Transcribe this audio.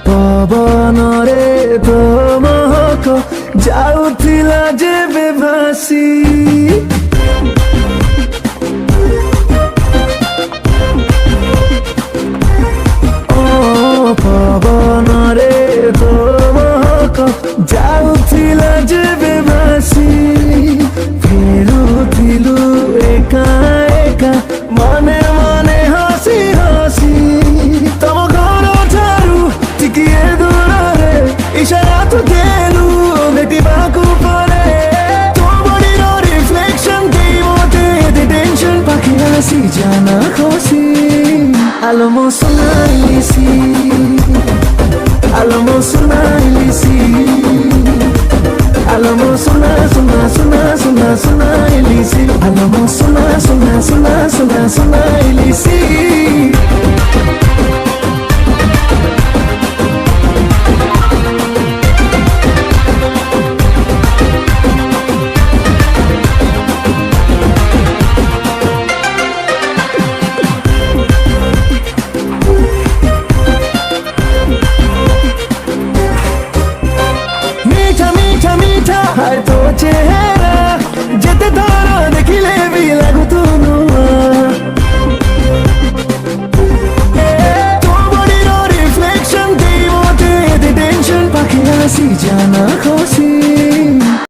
ପବନରେ ତୋ ମହକ ଯାଉଥିଲା ଯେବେ ଭାସି। ପବନରେ ତୋ ମହକ ଯାଉଥିଲା ଯେବେ ଭାସି। ଫେରୁଥିଲୁ ଏକା ଏକା ମନେ ମନେ ହସି ହସି। ତମ ଘର ଠାରୁ ଟିକିଏ ଦୂରରେ ଇଶାରା ତୁ ଦେଲୁ ଭେଟିବାକୁ ପରେ। ତୋ ବଡିର ରିଫ୍ଲେକ୍ସନ ଦେଇ ମୋତେ ଟେନସନ ପାଖେ ଆସି ଜାନା ଖସି। ଆଲୋ ମୋ ସୁନାଲି ସି